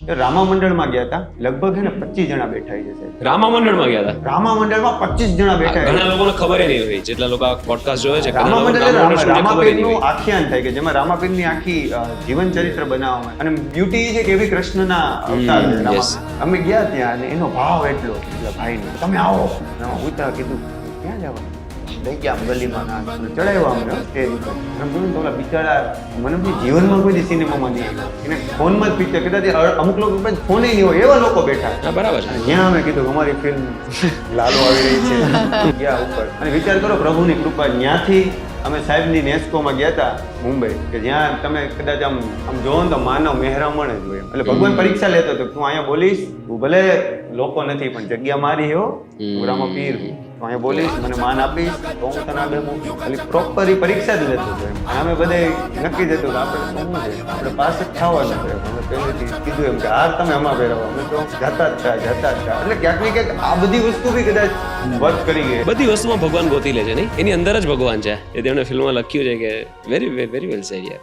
રામા મંડળમાં ગયા હતા, લગભગ છે ને 25 જણા બેઠા છે સાહેબ. રામા મંડળમાં ગયા હતા? રામા મંડળમાં 25 જણા બેઠા છે. ઘણા લોકોને ખબર નહીં હોય, જેટલા લોકો આ પોડકાસ્ટ જોવે છે. રામા મંડળ ખબર નહીં રામાપીરનું હોય. આખ્યાન થાય કે જેમાં રામાપીરની આખી જીવન ચરિત્ર બનાવવામાં અને બ્યુટી છે કે એવી કૃષ્ણના અવતાર છે રામા. અમે ગયા ત્યાં અને એનો ભાવ એટલો ભાઈનો, તમે આવો. ઉતરા કીધું ક્યાં જવા, લઈ ગયા ગલીમાં ચડાવ્યા અમને સ્ટેજ ઉપર. જોયું તો ઓલા બિચારા મને બી જીવનમાં કોઈ સિનેમામાં નહીં આવ્યો, એને ફોનમાં જ પિક્ચર કદાચ અમુક લોકો ફોને નહીં હોય એવા લોકો બેઠા. હા, બરાબર છે. ત્યાં અમે કીધું કે અમારી ફિલ્મ લાલો આવી રહી છે. ગયા ઉપર અને વિચાર કરો પ્રભુની કૃપા. ત્યાંથી અમે સાહેબની નેસ્કોમાં ગયા હતા મુંબઈ, કે જ્યાં તમે કદાચ આમ જોવો ને તો માનવ મહેરામણ જ હોય. એટલે ભગવાન પરીક્ષા લેતો હતો, તું અહીંયા બોલીશ, તું ભલે લોકો નથી પણ જગ્યા મારી હો, રામા પીર તું અહીંયા બોલીશ, મને માન આપીશ તો હું તને આગળ મૂકીશ. એટલે પ્રોપર પરીક્ષા જ લેતો હતો. અમે બધે નક્કી જ હતું કે આપણે શું છે, આપણે પાસ જ થવાનું છે. અમે પહેલેથી કીધું એમ કે હાર તમે આમાં પહેરાવો, અમે તો જતા જ થયા. એટલે ક્યાંક ને ક્યાંક આ બધી વસ્તુ બી કદાચ વર્ક કરી ગઈ. બધી વસ્તુમાં ભગવાન ગોતી લે છે નહીં, એની અંદર જ ભગવાન છે. એ તેમણે ફિલ્મમાં લખ્યું છે કે વેરી વેરી વેલ સેડ યાર.